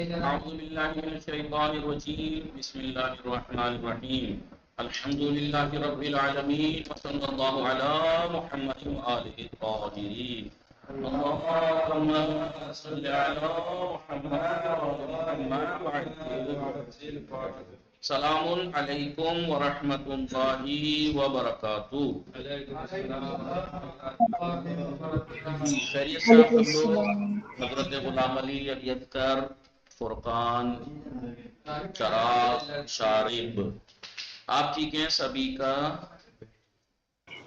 أعوذ بالله من الشيطان الرجيم بسم الله الرحمن الرحيم الحمد لله رب العالمين وصلى الله على محمد وآله الطاهرين اللهم صل على محمد وعلى محمد سلام علیکم ورحمۃ اللہ وبرکاتہ۔ خیریت سے آپ سب لوگ؟ حضرت غلام علی الیکر، فرقان، چراغ، شارب، آپ ٹھیک ہیں سبھی کا؟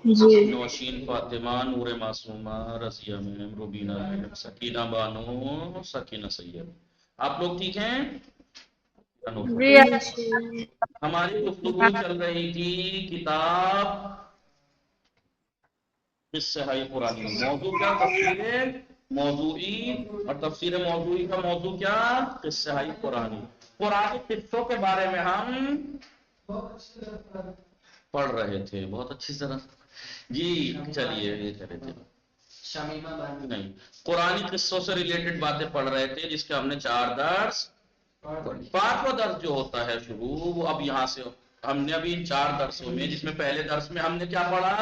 جی نوشین، فاطمہ، نور معصومہ، رضیہ میم، روبینہ میم، سکینہ بانو، سکینہ سید، آپ لوگ ٹھیک ہیں؟ ہماری گفتگو چل رہی تھی کتاب قصہ قرآن۔ موضوع کیا؟ تفسیر موضوعی، اور تفسیر موضوعی کا موضوع کیا؟ قصہ قرآن۔ قرآنی قصوں کے بارے میں ہم پڑھ رہے تھے بہت اچھی طرح۔ جی چلیے یہ کرے تھے نہیں، قرآنی قصوں سے ریلیٹڈ باتیں پڑھ رہے تھے، جس کے ہم نے 4 درس، 5واں درس جو ہوتا ہے شروع، وہ اب یہاں سے ہم نے ابھی 4 درسوں میں، جس میں پہلے درس میں ہم نے کیا پڑھا؟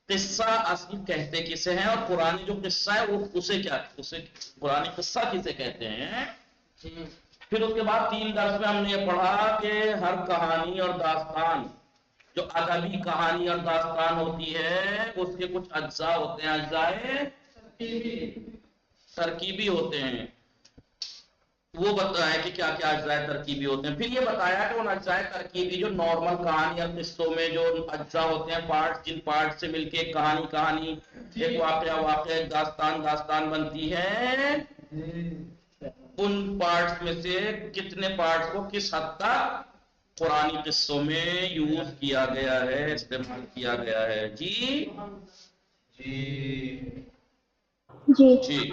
قصہ اصل کہتے کسے ہیں، اور قرآنی جو قصہ ہے وہ اسے کیا، اسے قرآنی قصہ کسے کہتے ہیں۔ پھر اس کے بعد 3 درس میں ہم نے یہ پڑھا کہ ہر کہانی اور داستان، جو ادبی کہانی اور داستان ہوتی ہے، اس کے کچھ اجزاء ہوتے ہیں، اجزاء ترکیبی ہوتے ہیں۔ وہ بتایا کہ کیا کیا اجزاء ترکیبی ہوتے ہیں۔ پھر یہ بتایا کہ ان اجزاء ترکیبی جو نارمل کہانی اور قصوں میں جو اجزاء ہوتے ہیں، پارٹ، جن پارٹ سے مل کے ایک کہانی، ایک واقعہ، ایک داستان بنتی ہے، ان پارٹس میں سے کتنے پارٹس کو کس حد تک قرآنی قصوں میں یوز کیا گیا ہے، استعمال کیا گیا ہے۔ جی ٹھیک۔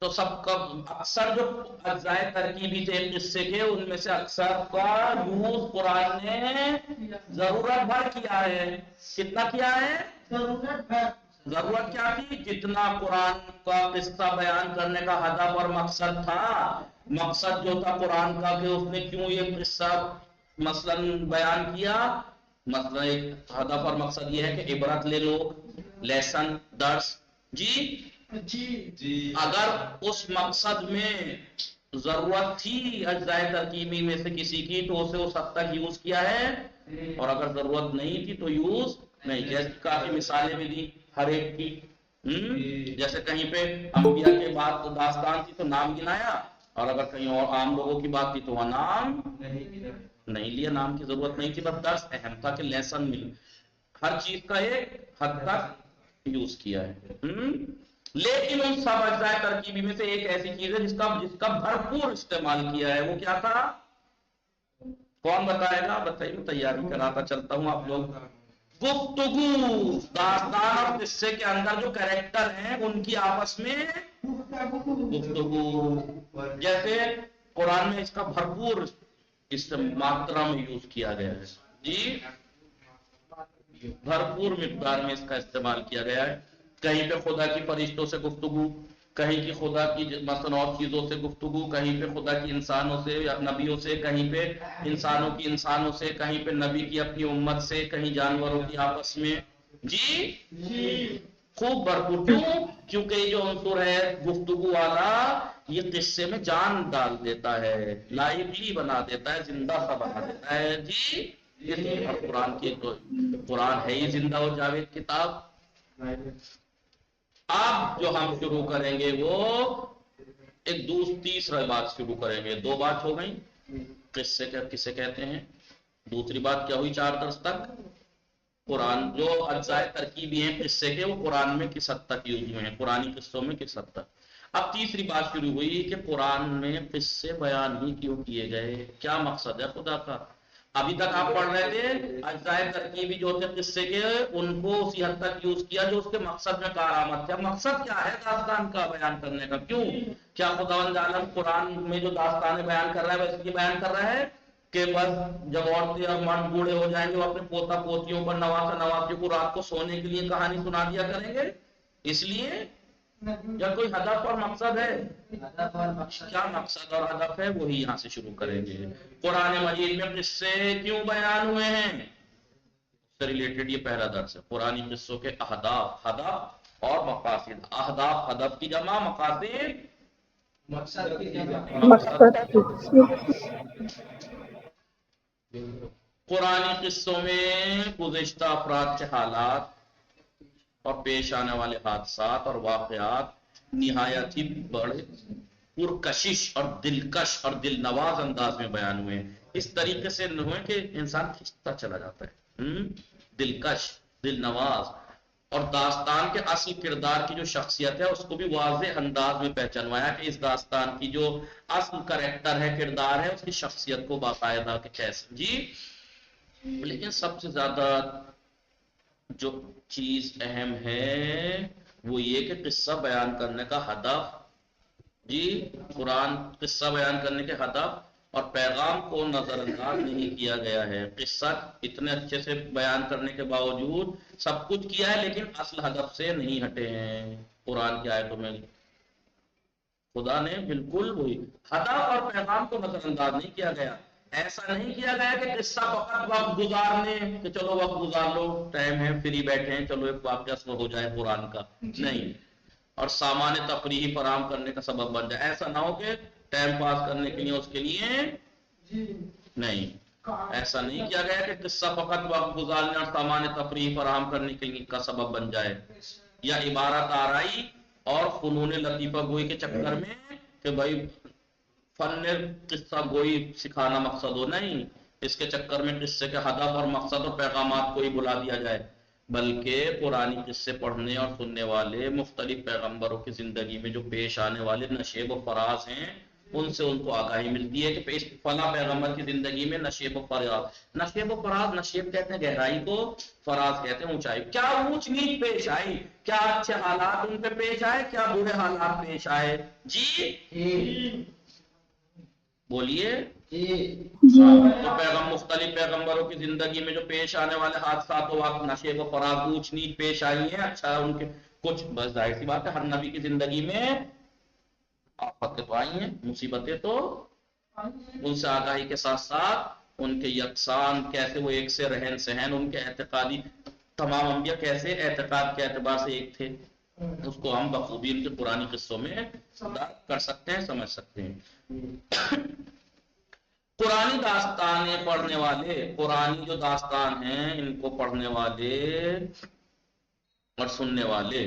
تو سب کا اکثر جو اجزاء ترکیبی تھے قصے کے، ان میں سے اکثر کا یوز قرآن نے ضرورت بھر کیا ہے۔ کتنا کیا ہے؟ ضرورت کیا تھی؟ جتنا قرآن کا قصہ بیان کرنے کا ہدف اور مقصد تھا، مقصد جو تھا قرآن کا کہ اس نے کیوں یہ قصہ مثلا بیان کیا، مثلا ایک ہدف اور مقصد یہ ہے کہ عبرت لے لو، لیسن، درس۔ جی اگر اس مقصد میں ضرورت تھی اجزاء ترکیبی میں سے کسی کی، تو اسے اس حد تک یوز کیا ہے، اور اگر ضرورت نہیں تھی تو یوز نہیں کیا۔ کافی مثالیں بھی دی ہر ایک کی۔ جیسے کہیں پہ انبیاء کے بعد داستان تھی تو نام گنایا، اور اگر کہیں اور عام لوگوں کی بات تھی تو وہ نام نہیں لیا، نام کی ضرورت نہیں تھی، بس درس اہم تھا کہ لیسن مل، ہر چیز کا ایک حد تک یوز کیا ہے۔ لیکن ان سب اجزاء ترکیبی میں سے ایک ایسی چیز ہے جس کا بھرپور استعمال کیا ہے، وہ کیا تھا؟ کون بتائے گا؟ بتائیے، میں تیاری کراتا چلتا ہوں آپ لوگ۔ گفتگو، داستان اور قصے کے اندر جو کریکٹر ہیں ان کی آپس میں گفتگو، جیسے قرآن میں اس کا بھرپور ماترا میں یوز کیا گیا ہے۔ جی بھرپور مقدار میں اس کا استعمال کیا گیا ہے۔ کہیں پہ خدا کی فرشتوں سے گفتگو، کہیں کی خدا کی مثلا اور چیزوں سے گفتگو، کہیں پہ خدا کی انسانوں سے یا نبیوں سے، کہیں پہ انسانوں کی انسانوں سے، کہیں پہ نبی کی اپنی امت سے، کہیں جانوروں کی آپس میں۔ جی خوب بھرپور۔ کیوں؟ کیونکہ یہ جو عنصر ہے گفتگو والا، یہ قصے میں جان ڈال دیتا ہے، لائیولی بنا دیتا ہے، زندہ سا بنا دیتا ہے۔ جی اور قرآن کی تو قرآن ہے ہی زندہ و جاوید کتاب۔ اب جو ہم شروع کریں گے وہ ایک تیسرا بات شروع کریں گے۔ 2 بات ہو گئی، قصے کسے کہتے ہیں، دوسری بات کیا ہوئی 4 درس تک؟ قرآن جو اجزاء ترکیبی ہیں قصے کے، وہ قرآن میں کس حد تک یوز ہوئے ہیں، قرآنی قصوں میں کس حد تک۔ اب تیسری بات شروع ہوئی کہ قرآن میں قصے بیان ہی کیوں کیے گئے، کیا مقصد ہے خدا کا۔ ابھی تک آپ پڑھ رہے تھے اجزاء ترکیبی جو تھے قصے کے، ان کو اسی حد تک یوز کیا جو اس کے مقصد میں کارآمد تھا۔ مقصد کیا ہے داستان کا بیان کرنے کا؟ کیوں؟ کیا خداوند عالم قرآن میں جو داستانیں بیان کر رہا ہے وہ اس لیے بیان کر رہا ہے کہ بس جب عورتیں اور مرد بوڑھے ہو جائیں گے وہ اپنے پوتا پوتیوں پر، نواسا نواسیوں کو رات کو سونے کے لیے کہانی سنا دیا کریں گے، اس لیے یا کوئی ہدف اور مقصد ہے؟ کیا مقصد اور ہدف ہے وہی یہاں سے شروع کریں گے. قرآن مجید میں قصے کیوں بیان ہوئے ہیں سے ریلیٹڈ یہ پہلا درس ہے. قرآنی قصوں کے اہداف، ہدف اور مقاصد. اہداف ہدف کی جمع، مقاصد مقصد کی جمع. قرآنی قصوں میں گزشتہ افراد کے حالات اور پیش آنے والے حادثات اور واقعات نہایت ہی بڑے پرکشش اور دلکش اور دل نواز انداز میں بیان ہوئے ہیں. اس طریقے سے ہوئے کہ انسان کھنچتا چلا جاتا ہے. دلکش، دل نواز، اور داستان کے اصل کردار کی جو شخصیت ہے اس کو بھی واضح انداز میں پہچانوایا کہ اس داستان کی جو اصل کریکٹر ہے، کردار ہے، اس کی شخصیت کو باقاعدہ کہ کیسے جی. لیکن سب سے زیادہ جو چیز اہم ہے وہ یہ کہ قصہ بیان کرنے کا ہدف، جی قرآن قصہ بیان کرنے کے ہدف اور پیغام کو نظر انداز نہیں کیا گیا ہے. قصہ اتنے اچھے سے بیان کرنے کے باوجود سب کچھ کیا ہے لیکن اصل ہدف سے نہیں ہٹے ہیں. قرآن کی آیتوں میں خدا نے بالکل وہی ہدف اور پیغام کو نظر انداز نہیں کیا گیا. ایسا نہیں کیا گیا کہ قصہ فقط وقت گزارنے کہ چلو وقت گزار لو، ٹائم ہے، فری بیٹھے ہیں، چلو ایک واقعہ ہو جائے قرآن کا، نہیں. اور سامان تفریحی فراہم کرنے کا سبب بن جائے. ایسا نہ ہو کہ ٹائم پاس کرنے کے لیے اس کے لیے نہیں. ایسا نہیں کیا گیا کہ قصہ فقط وقت گزارنے اور سامان تفریحی فراہم کرنے کے لیے کا سبب بن جائے یا عبارت آرائی اور فنون لطیفہ گوئی کے چکر میں کہ بھائی فن قصہ گوئی سکھانا مقصد ہو. نہیں، اس کے چکر میں قصے کے ہدف اور مقصد اور پیغامات کو ہی بلا دیا جائے، بلکہ قرآنی قصے پڑھنے اور سننے والے مختلف پیغمبروں کی زندگی میں جو پیش آنے والے نشیب و فراز ہیں ان سے ان کو آگاہی ملتی ہے کہ فلاں پیغمبر کی زندگی میں نشیب و فراز. نشیب و فراز، نشیب کہتے ہیں گہرائی کو، فراز کہتے ہیں اونچائی. کیا اونچ نیچ پیش آئی، کیا اچھے حالات ان پہ پیش آئے، کیا برے حالات پیش آئے. جی بولیے. تو مختلف پیغمبروں کی زندگی میں جو پیش آنے والے حادثات و نشیب و فراز، اونچ نیچ پیش آئی ہیں. اچھا ان کے کچھ بس ظاہر سی بات ہے ہر نبی کی زندگی میں آفتیں تو آئی ہیں، مصیبتیں تو ان سے آگاہی کے ساتھ ساتھ ان کے یکساں کیسے وہ ایک سے رہن سہن، ان کے اعتقادی تمام انبیاء کیسے اعتقاد کے اعتبار سے ایک تھے، اس کو ہم بخوبی ان کے پرانی قصوں میں کر سکتے ہیں، سمجھ سکتے ہیں. قرآنی داستانیں پڑھنے والے، قرآنی جو داستان ہیں ان کو پڑھنے والے اور سننے والے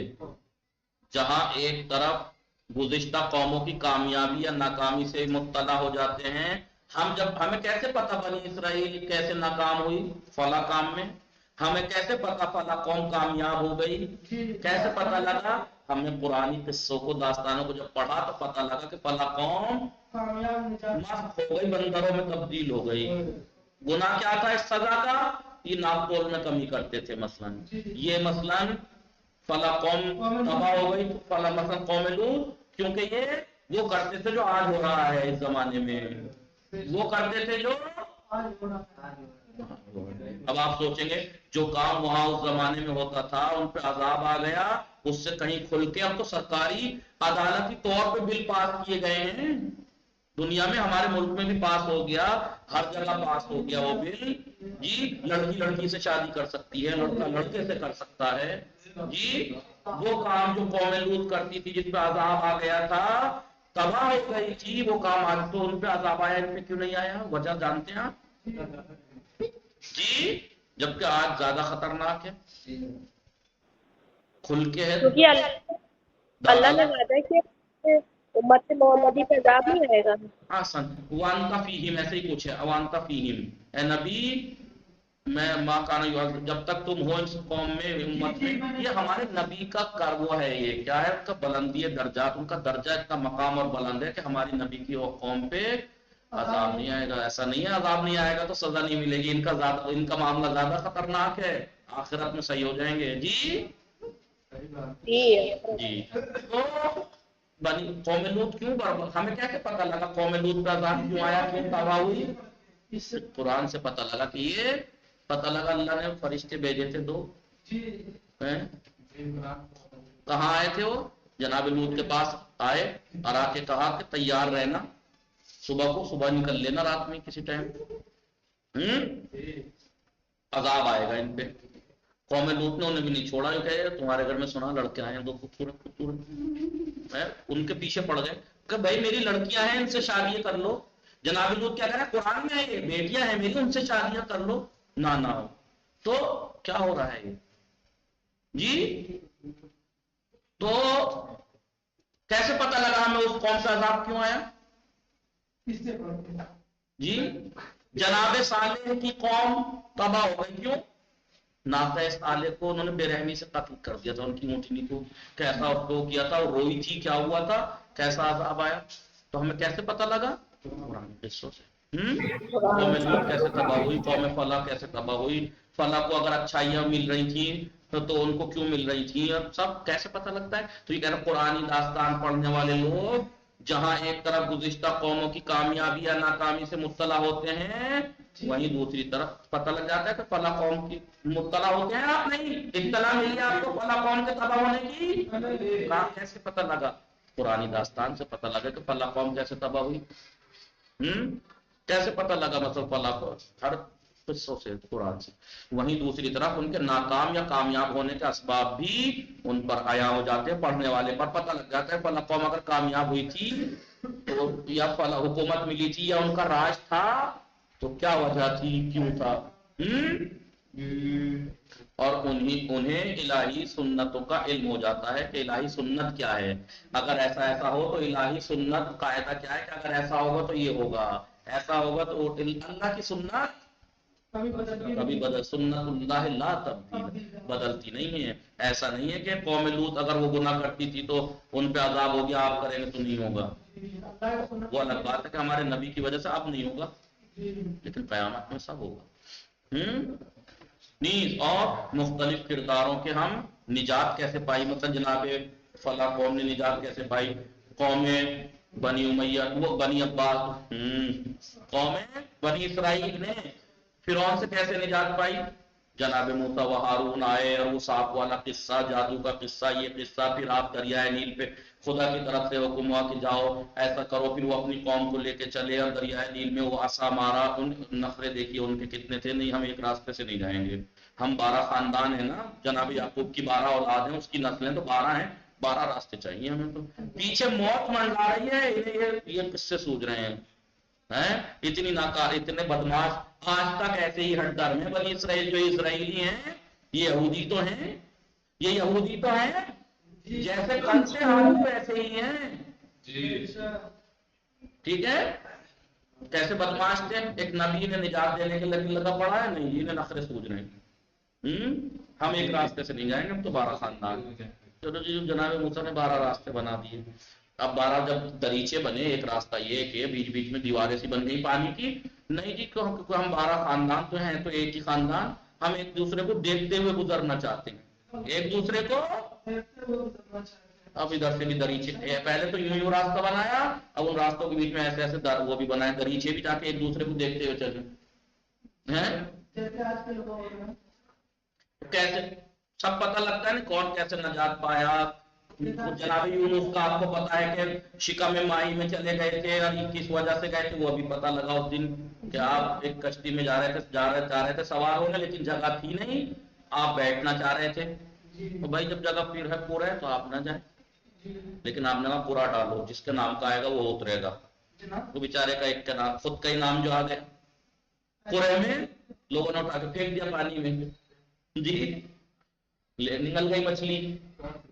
جہاں ایک طرف گزشتہ قوموں کی کامیابی یا ناکامی سے مطلع ہو جاتے ہیں. ہمیں کیسے پتہ بنی اسرائیل کیسے ناکام ہوئی فلاں کام میں، ہمیں کیسے پتہ فلاں قوم کامیاب ہو گئی، کیسے پتہ لگا؟ ہم نے قرآنی قصوں کو، داستانوں کو جب پڑھا تو پتہ لگا کہ فلاں قوم مست ہو گئی، بندروں میں تبدیل ہو گئی. گناہ کیا تھا اس سزا کا؟ یہ ناپ تول میں کمی کرتے تھے مثلاً. یہ مثلاً فلاں قوم تباہ ہو گئی، فلاں مثلاً قوم لوط، کیونکہ یہ وہ کرتے تھے جو آج ہو رہا ہے اس زمانے میں، وہ کرتے تھے جو اب آپ سوچیں گے جو کام وہاں اس زمانے میں ہوتا تھا ان پہ عذاب آ گیا، اس سے کہیں کھل کے اب تو سرکاری عدالتی طور پہ بل پاس کیے گئے ہیں. دنیا میں ہمارے ملک میں بھی پاس ہو گیا، ہر جگہ پاس ہو گیا وہ بل. جی لڑکی لڑکی سے شادی کر سکتی ہے، لڑکا لڑکے سے کر سکتا ہے. جی وہ کام جو قوم لوط کرتی تھی جس پہ عذاب آ گیا تھا، تباہ ہو گئی تھی، وہ کام آج تو ان پہ عذاب آیا، ان پہ کیوں نہیں آیا؟ وجہ جانتے ہیں آپ؟ جی جبکہ آج زیادہ خطرناک ہے، کھل کے ہے. کیونکہ اللہ نے وعدہ کیا کہ امت محمدی پہ عذاب نہیں آئے گا. آسان وانتا فیہم ایسے ہی کچھ ہے، وانتا فیہم اے نبی میں ماں کانا، جب تک تم ہو اس قوم میں امت میں. یہ ہمارے نبی کا وہ ہے، یہ کیا ہے ان کا بلندی درجات، ان کا درجہ اتنا مقام اور بلند ہے کہ ہماری نبی کی قوم پہ عذاب نہیں آئے گا. ایسا نہیں ہے عذاب نہیں آئے گا تو سزا نہیں ملے گی، ان کا معاملہ زیادہ خطرناک ہے، آخرت میں صحیح ہو جائیں گے. جی جی تو بنی قوم لوط کیوں برباد، ہمیں کیسے پتہ لگا قوم لوط پہ عذاب کیوں آیا، کیوں تباہ ہوئی؟ اس قرآن سے پتہ لگا کہ یہ پتہ لگا اللہ نے فرشتے بھیجے تھے دو. کہاں آئے تھے وہ؟ جناب لوط کے پاس آئے اور آ کے کہا کہ تیار رہنا، صبح نکل لینا رات میں کسی ٹائم، عذاب آئے گا ان پہ۔ قوم لوط نے انہیں بھی نہیں چھوڑا، کہ تمہارے گھر میں سنا لڑکے آئے ہیں دو خوبصورت، ان کے پیچھے پڑ گئے کہ بھائی میری لڑکیاں ہیں ان سے شادی کر لو۔ جناب لوط کیا کریں، قرآن میں ہے یہ بیٹیاں ہیں میری ان سے شادیاں کر لو، نہ ہو تو کیا ہو رہا ہے یہ جی؟ تو کیسے پتہ لگا ہمیں اس قوم سے عذاب کیوں آیا جی؟ جناب صالح کی قوم تباہ ہو گئی، کیوں؟ ناقہ صالح کو انہوں نے بے رحمی سے قتل کر دیا تھا، ان کی اونٹنی کو کیسا اس کو کیا تھا، وہ روئی تھی، کیا ہوا تھا، کیسا عذاب آیا، تو ہمیں کیسے پتہ لگا؟ قرآن قصوں سے۔ قوم لوط کیسے تباہ ہوئی، قوم فلاح کیسے تباہ ہوئی، فلاح کو اگر اچھائیاں مل رہی تھیں تو ان کو کیوں مل رہی تھیں، سب کیسے پتہ لگتا ہے؟ تو یہ کہہ رہا قرآنی داستان پڑھنے والے لوگ جہاں ایک طرف گزشتہ قوموں کی کامیابی یا ناکامی سے مطلع ہوتے ہیں، وہیں دوسری طرف پتہ لگ جاتا ہے کہ فلاں قوم کی مطلع ہوتے ہیں آپ نہیں، اطلاع ملی آپ کو فلاں قوم کے تباہ ہونے کی، کہاں کیسے پتہ لگا؟ قرآنی داستان سے پتہ لگا کہ فلاں قوم کیسے تباہ ہوئی، کیسے پتہ لگا؟ مطلب فلاں کو ہر قصوں سے، قرآن سے۔ وہیں دوسری طرف ان کے ناکام یا کامیاب ہونے کے اسباب بھی ان پر عیاں ہو جاتے ہیں، پڑھنے والے پر پتہ لگ جاتا ہے فلاں قوم اگر کامیاب ہوئی تھی تو یا فلاں حکومت ملی تھی یا ان کا راج تھا تو کیا وجہ تھی، کیوں تھا، اور انہیں الہی سنتوں کا علم ہو جاتا ہے کہ الہی سنت کیا ہے، اگر ایسا ہو تو الہی سنت قاعدہ کیا ہے کہ اگر ایسا ہوگا تو یہ ہوگا، ایسا ہوگا تو اللہ کی سنت کبھی بدل، سنت اللہ لا تبدیل، بدلتی نہیں ہے۔ ایسا نہیں ہے کہ قوم لوط اگر وہ گناہ کرتی تھی تو ان پہ عذاب ہو گیا، آپ کریں گے تو نہیں ہوگا، وہ الگ بات ہے کہ ہمارے نبی کی وجہ سے اب نہیں ہوگا لیکن قیامت میں سب ہوگا۔ نیز اور مختلف کرداروں کے ہم نجات کیسے پائی، مثلا جناب فلاں قوم نے نجات کیسے پائی، قوم بنی امیہ، وہ بنی عباس، قوم بنی اسرائیل نے فرعون سے کیسے نجات پائی، جناب موسیٰ و ہارون آئے اور وہ سانپ والا قصہ، جادو کا قصہ، یہ قصہ، پھر آپ دریائے نیل پہ خدا کی طرف سے حکم ہوا کہ جاؤ ایسا کرو، پھر وہ اپنی قوم کو لے کے چلے اور دریائے نیل میں وہ عصا مارا، ان نخرے دیکھیے ان کے کتنے تھے، نہیں ہم ایک راستے سے نہیں جائیں گے، ہم 12 خاندان ہیں نا، جناب یعقوب کی 12 اولاد ہیں، اس کی نسلیں تو 12 ہیں، 12 راستے چاہیے ہمیں، تو پیچھے موت منڈا رہی ہے، انہیں یہ قصے سوچ رہے ہیں، اتنی ناکار، اتنے بدماش، آج تک ایسے ہی ہٹ در میں بنی اسرائیل جو اسرائیلی ہیں، یہ یہودی تو ہیں، یہ یہودی تو ہیں، جیسے کل سے آج ویسے ہی ہیں، ٹھیک ہے، کیسے بدماش تھے، ایک نبی نے نجات دینے کے لیے لگا پڑا ہے، نہیں جی نے نخرے سوچ رہے ہیں، ہم ایک راستے سے نہیں جائیں گے، ہم تو 12 خاندان، چلو جی جناب موسیٰ نے 12 راستے بنا دیے، اب 12 جب دریچے بنے، ایک راستہ یہ کہ بیچ بیچ میں دیواریں سی بن گئی پانی کی، نہیں جی کیونکہ ہم 12 خاندان تو ہیں تو ایک ہی خاندان، ہم ایک دوسرے کو دیکھتے ہوئے گزرنا چاہتے ہیں، ایک دوسرے کو، اب ادھر سے بھی دریچے، پہلے تو یوں راستہ بنایا، اب ان راستوں کے بیچ میں ایسے ایسے وہ بھی بنائے دریچے بھی تاکہ ایک دوسرے کو دیکھتے ہوئے چلیں، کیسے سب پتہ لگتا ہے نا کون کیسے نجات پایا، جناب یونس کا آپ کو پتا ہے کہ شکم مائی میں چلے گئے تھے اور کس وجہ سے گئے تھے وہ بھی پتہ لگا اس دن کہ آپ ایک کشتی میں جا رہے تھے سوار ہونے، لیکن جگہ تھی نہیں، آپ بیٹھنا چاہ رہے تھے، تو بھائی جب جگہ پھر ہے پورا ہے تو آپ نہ جائیں، لیکن آپ نے کہا پورا ڈالو، جس کے نام کا آئے گا وہ اترے گا، وہ بیچارے کا ایک کا نام، خود کا ہی نام جو آ گیا پورے میں، لوگوں نے اٹھا کے پھینک دیا پانی میں، جی نکل گئی مچھلی،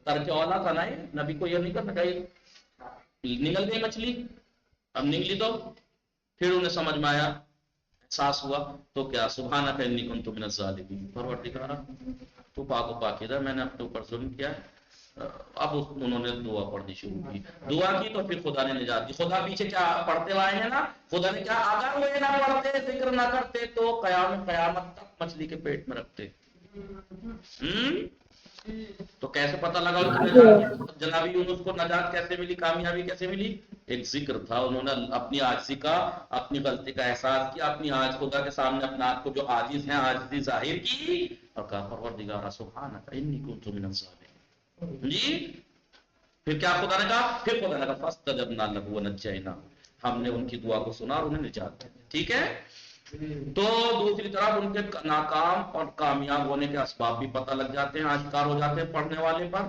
ترک اولا تھا نا، نبی کو یہ نہیں کرنا چاہیے، نکل گئی مچھلی، اب نکلی تو پھر انہیں سمجھ میں آیا، احساس ہوا تو کیا، سبحانک انی کنت من الظالمین، پروردگارا تو پاک و پاکیزہ، میں نے اپنے اوپر ظلم کیا، اب انہوں نے دعا پڑھنی شروع کی، دعا کی تو پھر خدا نے نجات دی، خدا پیچھے کیا پڑھتے ہوئے ہیں نا، خدا نے کیا اگر وہ نہ پڑھتے ذکر نہ کرتے تو قیامت تک مچھلی کے پیٹ میں رکھتے، تو کیسے پتہ لگا ان کی نجات، جناب یونس کو نجات کیسے ملی، کامیابی کیسے ملی، ایک ذکر تھا، انہوں نے اپنی عاجزی کا، اپنی غلطی کا احساس کیا، اپنی آج خدا کے سامنے اپنے آپ کو جو عاجز ہیں عاجزی ظاہر کی اور کہا پروردگارا سبحانک انی کنت من الظالمین، جی پھر کیا خدا نے کہا؟ پھر خدا نے کہا فاستجبنا لہ ونجینا، ہم نے ان کی دعا کو سنا اور انہیں نجات دی. ٹھیک ہے. تو دوسری طرف ان کے ناکام اور کامیاب ہونے کے اسباب بھی پتہ لگ جاتے ہیں، آشکار ہو جاتے ہیں پڑھنے والے پر،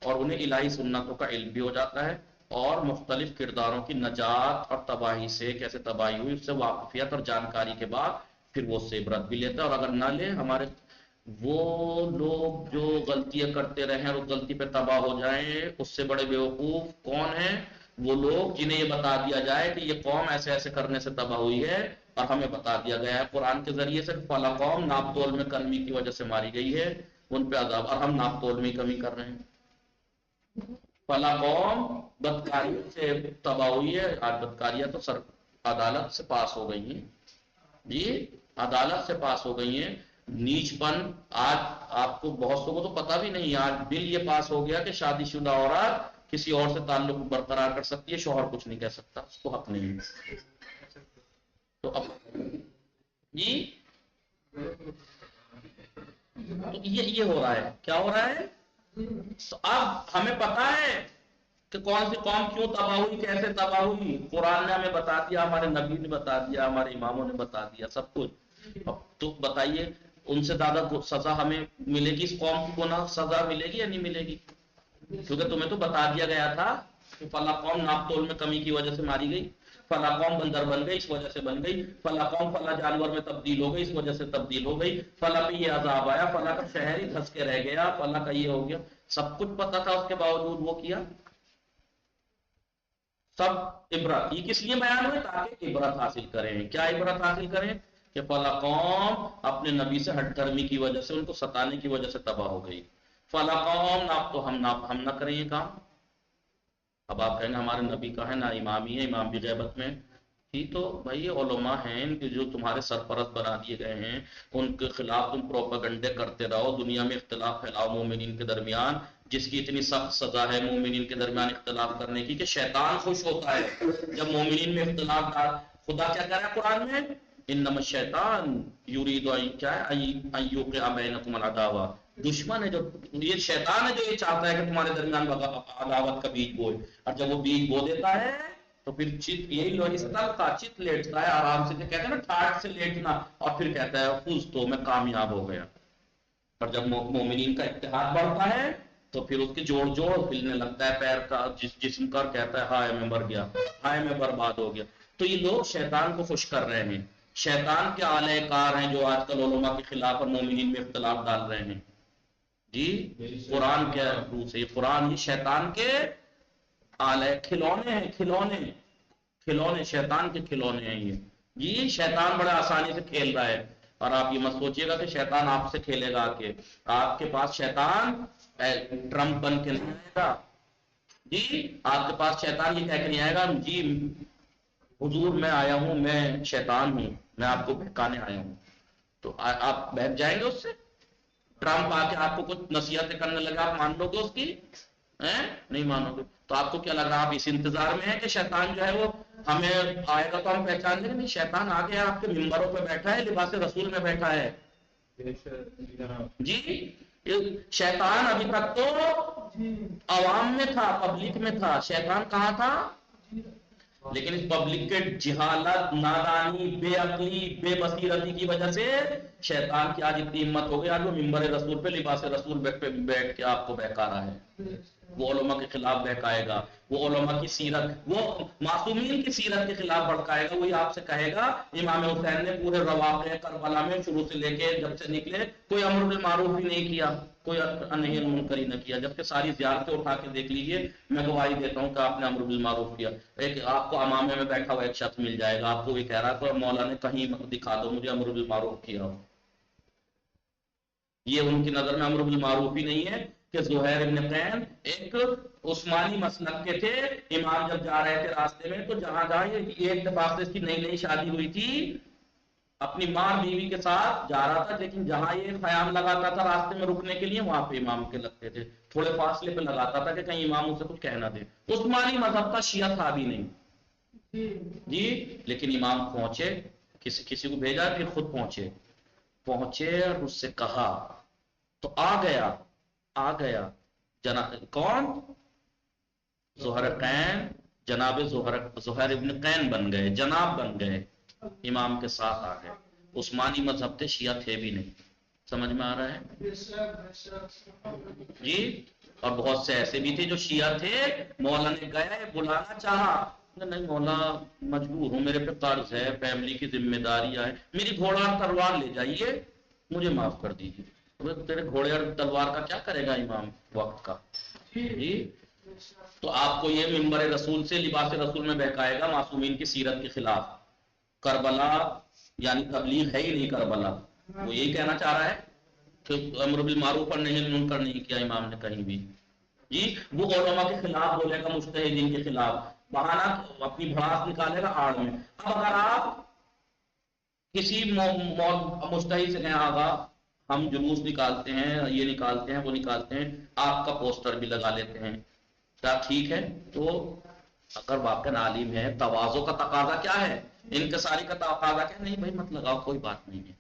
اور انہیں الہی سنتوں کا علم بھی ہو جاتا ہے، اور مختلف کرداروں کی نجات اور تباہی سے کیسے تباہی ہوئی اس سے واقفیت اور جانکاری کے بعد پھر وہ اس سے عبرت بھی لیتا ہے. اور اگر نہ لے، ہمارے وہ لوگ جو غلطیاں کرتے رہیں اور اس غلطی پہ تباہ ہو جائیں، اس سے بڑے بیوقوف کون ہیں؟ وہ لوگ جنہیں یہ بتا دیا جائے کہ یہ قوم ایسے ایسے کرنے سے تباہ ہوئی ہے، اور ہمیں بتا دیا گیا ہے قرآن کے ذریعے سے فلاں قوم ناپ تول میں کمی کی وجہ سے ماری گئی ہے، ان پہ عذاب، اور ہم ناپ تول میں ہی کمی کر رہے ہیں. فلاں قوم بدکاری سے تباہ ہوئی ہے، آج بدکاریاں تو عدالت سے پاس ہو گئی ہیں. جی عدالت سے پاس ہو گئی ہیں. نیچ پن آج آپ کو بہت سو کو تو پتہ بھی نہیں، آج بل یہ پاس ہو گیا کہ شادی شدہ عورت کسی اور سے تعلق برقرار کر سکتی ہے، شوہر کچھ نہیں کہہ سکتا، اس کو حق نہیں ہے. تو اب جی تو یہ ہو رہا ہے. کیا ہو رہا ہے؟ اب ہمیں پتا ہے کہ کون سی قوم کیوں تباہ ہوئی، کیسے تباہ ہوئی، قرآن نے ہمیں بتا دیا، ہمارے نبی نے بتا دیا، ہمارے اماموں نے بتا دیا سب کچھ. اب تو بتائیے ان سے زیادہ سزا ہمیں ملے گی، اس قوم کو گناہ سزا ملے گی یا نہیں ملے گی؟ کیونکہ تمہیں تو بتا دیا گیا تھا کہ فلاں قوم ناپ تول میں کمی کی وجہ سے ماری گئی، فلاں قوم بندر بن گئی اس وجہ سے بن گئی، فلاں قوم فلاں جانور میں تبدیل ہو گئی اس وجہ سے تبدیل ہو گئی، فلاں پہ یہ عذاب آیا، فلاں کا شہر ہی دھس کے رہ گیا، فلاں کا یہ ہو گیا. سب کچھ پتا تھا، اس کے باوجود وہ کیا. سب عبرت یہ کس لیے بیان ہوئے؟ تاکہ عبرت حاصل کریں. کیا عبرت حاصل کریں؟ کہ فلاں قوم اپنے نبی سے ہٹ دھرمی کی وجہ سے، ان کو ستانے کی وجہ سے تباہ ہو گئی. فلاں قوم تو ہم نہ کریں یہ کام. اب آپ کہیں گے ہمارے نبی کا ہے، نہ امام ہی ہے، امام بھی غیبت میں. ہی تو بھائی علماء ہیں ان کے جو تمہارے سرپرست بنا دیے گئے ہیں، ان کے خلاف تم پروپیگنڈے کرتے رہو، دنیا میں اختلاف پھیلاؤ مومنین کے درمیان، جس کی اتنی سخت سزا ہے مومنین کے درمیان اختلاف کرنے کی کہ شیطان خوش ہوتا ہے جب مومنین میں اختلاف ڈال. خدا کیا کہہ رہا ہے قرآن میں؟ انما الشیطان یرید کیا ہے ان یوقع بینکم العداوہ. دشمن ہے جو، یہ شیطان ہے جو یہ چاہتا ہے کہ تمہارے درمیان عداوت کا بیج بوئے، اور جب وہ بیج بو دیتا ہے تو پھر چت یہی لوہستہ کا چت لیٹتا ہے آرام سے، کہتے ہیں نا ٹھاٹ سے لیٹنا، اور پھر کہتا ہے فوز تو میں کامیاب ہو گیا. اور جب مومنین کا اتحاد بڑھتا ہے تو پھر اس کے جوڑ ہلنے لگتا ہے، پیر کا جسم کا، کہتا ہے ہائے میں مر گیا، ہائے میں برباد ہو گیا. تو یہ لوگ شیطان کو خوش کر رہے ہیں، شیطان کے آلہ کار ہیں جو آج کل علماء کے خلاف اور مومنین میں اختلاف ڈال رہے ہیں. جی قرآن کے روح سے، قرآن یہ شیطان کے آلہ کھلونے ہیں، کھلونے شیطان کے کھلونے ہیں یہ. جی شیطان بڑا آسانی سے کھیل رہا ہے، اور آپ یہ مت سوچیے گا کہ شیطان آپ سے کھیلے گا کہ آپ کے پاس شیطان ٹرمپ بن کے نہیں آئے گا. جی آپ کے پاس شیطان یہ کہہ کے نہیں آئے گا جی حضور میں آیا ہوں، میں شیطان ہوں، میں آپ کو بہکانے آیا ہوں. تو آپ بہک جائیں گے اس سے؟ ٹرمپ آ کے آپ کو کچھ نصیحتیں کرنے لگا، آپ مان لو گے اس کی؟ نہیں مانو گے. تو آپ کو کیا لگ رہا ہے؟ آپ اس انتظار میں ہے کہ شیطان جو ہے وہ ہمیں آئے گا تو ہم پہچان لیں گے؟ نہیں، شیطان آ گیا، آپ کے ممبروں پہ بیٹھا ہے، لباس رسول میں بیٹھا ہے. جی شیطان ابھی تک تو عوام میں تھا، پبلک میں تھا. شیطان کہاں تھا؟ لیکن اس پبلک کے جہالت، نادانی، بے عقلی، بے بصیرتی کی وجہ سے شیطان کی آج اتنی ہمت ہو گئی، آج وہ ممبر رسول پہ لباس رسول پہ بیٹھ کے آپ کو بہکا رہا ہے. وہ علماء کے خلاف بہکائے گا، وہ علماء کی سیرت، وہ معصومین کی سیرت کے خلاف بھڑکائے گا. وہی آپ سے کہے گا امام حسین نے پورے رواقع کربلا میں شروع سے لے کے جب سے نکلے کوئی امر بالمعروف بھی نہیں کیا، کوئی نہی عن المنکر نہ کیا، جبکہ ساری زیارتیں اٹھا کے دیکھ لیجئے، میں گواہی دیتا ہوں کہ آپ نے امر بالمعروف کیا. ایک آپ کو امامے میں بیٹھا ہوا ایک شخص مل جائے گا، آپ کو بھی کہہ رہا ہے تو مولا نے کہیں دکھا دو مجھے امر بالمعروف کیا ہو. یہ ان کی نظر میں امر بالمعروف ہی نہیں ہے کہ زہیر ابن قین ایک عثمانی مسلک کے تھے. امام جب جا رہے تھے راستے میں تو جہاں یہ اتفاق سے اس کی نئی نئی شادی ہوئی تھی، اپنی ماں بیوی کے ساتھ جا رہا تھا، لیکن جہاں یہ خیام لگاتا تھا راستے میں رکنے کے لیے وہاں پہ امام کے لگتے تھے، تھوڑے فاصلے پہ لگاتا تھا کہ کہیں امام اسے کچھ کہہ نہ دے. عثمانی مذہب کا شیعہ تھا بھی نہیں. جی لیکن امام پہنچے، کسی کو بھیجا، پھر خود پہنچے اور اس سے کہا تو آ گیا کون؟ زہر قین جناب زہر ابن قین بن گئے، جناب بن گئے، امام کے ساتھ آ گئے۔ عثمانی مذہب تھے، شیعہ تھے بھی نہیں، سمجھ میں آ رہا ہے جی؟ اور بہت سے ایسے بھی تھے جو شیعہ تھے، مولا نے گئے بلانا چاہا، نہیں مولا مجبور ہوں، میرے پہ قرض ہے، فیملی کی ذمہ داریاں ہے، میری گھوڑا اور تلوار لے جائیے، مجھے معاف کر دیجیے۔ تیرے گھوڑے اور تلوار کا کیا کرے گا امام وقت کا؟ جی تو آپ کو یہ منبر رسول سے لباس رسول میں بہکائے گا معصومین کی سیرت کے خلاف۔ کربلا یعنی تبلیغ ہے ہی نہیں کربلا، وہ یہی کہنا چاہ رہا ہے کہ امر بالمعروف اور نہی عن المنکر نہیں کیا امام نے کہیں بھی۔ جی وہ علماء کے خلاف بولے گا، مجتہدین کے خلاف، بہانہ اپنی بھڑاس نکالے گا آڑ میں۔ اب اگر آپ کسی مجتہد سے کہیں آگا ہم جلوس نکالتے ہیں، یہ نکالتے ہیں، وہ نکالتے ہیں، آپ کا پوسٹر بھی لگا لیتے ہیں، کیا ٹھیک ہے؟ تو اگر واقع عالم ہے، تواضع کا تقاضا کیا ہے، انکساری کا تقاضا کیا؟ نہیں بھائی مت لگاؤ، کوئی بات نہیں ہے،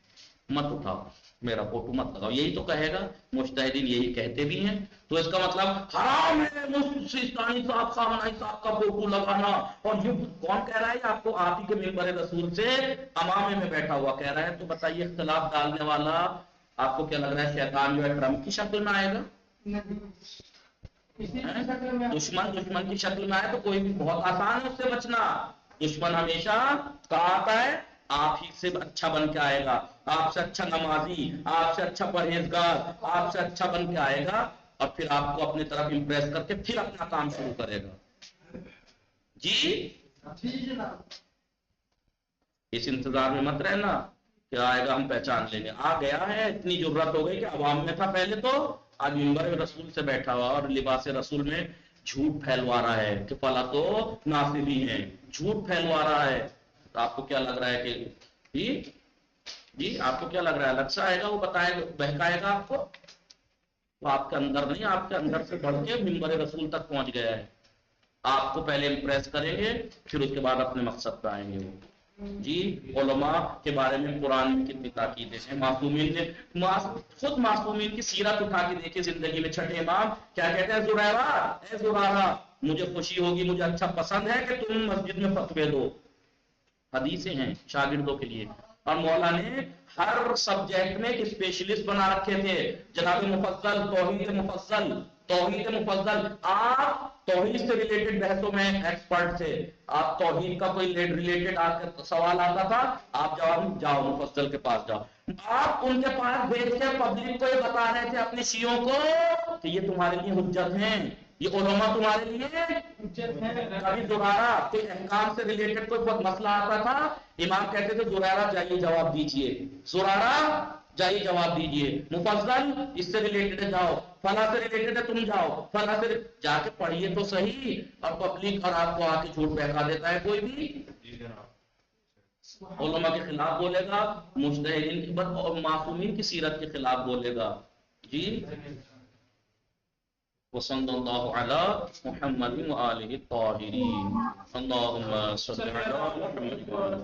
مت اٹھاؤ میرا فوٹو، مت لگاؤ، یہی تو کہے گا۔ مجتہدین یہی کہتے بھی ہیں، تو اس کا مطلب حرام ہے سیستانی صاحب خامنہی صاحب کا فوٹو لگانا۔ اور یہ کون کہہ رہا ہے؟ آپ کو آپ ہی کے منبر رسول سے امامے میں بیٹھا ہوا کہہ رہا ہے۔ تو بتائیے اختلاف ڈالنے والا آپ کو کیا لگ رہا ہے شیطان جو ہے ٹرمپ کی شکل میں آئے گا؟ دشمن کی شکل میں آئے تو کوئی بھی بہت آسان ہے اس سے بچنا۔ دشمن ہمیشہ کہاں آتا ہے؟ آپ ہی سے اچھا بن کے آئے گا، آپ سے اچھا نمازی، آپ سے اچھا پرہیزگار، آپ سے اچھا بن کے آئے گا، اور پھر آپ کو اپنی طرف امپریس کر کے پھر اپنا کام شروع کرے گا۔ جی اس انتظار میں مت رہنا کہ آئے گا ہم پہچان لیں گے، آ گیا ہے، اتنی ضرورت ہو گئی کہ عوام میں تھا پہلے، تو آج منبر رسول سے بیٹھا ہوا اور لباس رسول میں جھوٹ پھیلوا رہا ہے کہ فلا تو ناصبی ہیں، جھوٹ پھیلوا رہا ہے۔ تو آپ کو کیا لگ رہا ہے کہ جی آپ کو کیا لگ رہا ہے الگ سے آئے گا وہ بتائے گا، بہکائے گا آپ کو؟ تو آپ کے اندر نہیں، آپ کے اندر سے بڑھ کے منبر رسول تک پہنچ گیا ہے۔ آپ کو پہلے امپریس کریں گے، پھر اس کے بعد اپنے مقصد پہ آئیں گے وہ۔ جی علماء کے بارے میں قرآن میں کتنی تاکیدیں ہیں، معصومین نے خود معصومین کی سیرت اٹھا کے دیکھے زندگی میں۔ چھٹے امام کیا کہتے ہیں؟ زریرہ اے زرارہ، مجھے خوشی ہوگی، مجھے اچھا پسند ہے کہ تم مسجد میں فتوے دو۔ حدیثیں ہیں شاگردوں کے لیے، اور مولا نے ہر سبجیکٹ میں ایک اسپیشلسٹ بنا رکھے تھے۔ جناب مفضل توحید مفضل، آپ توحید سے ریلیٹڈ بحثوں میں ایکسپرٹ تھے، آپ توحید کا کوئی ریلیٹڈ سوال آتا تھا، آپ جواب جاؤ مفضل کے پاس جاؤ۔ آپ ان کے پاس بھیج کے پبلک کو یہ بتا رہے تھے اپنے شیعوں کو کہ یہ تمہارے لیے حجت ہیں، یہ علماء تمہارے لیے کبھی زرارہ کوئی احکام سے ریلیٹڈ کوئی بہت مسئلہ آتا تھا، امام کہتے تھے زرارہ جائیے جواب دیجئے، زرارہ جائیے جواب دیجئے، مفضل اس سے ریلیٹڈ ہے جاؤ، فلاں سے ریلیٹڈ ہے تم جاؤ، فلاں سے جا کے پڑھیے تو صحیح۔ اور پبلک اور آپ کو آ کے جھوٹ بہکا دیتا ہے کوئی بھی، علماء کے خلاف بولے گا، مجتہدین اور معصومین کی سیرت کے خلاف بولے گا۔ جی وصلی اللہ علی محمد وآلہ الطاہرین، اللہم صلی علی محمد وآلہ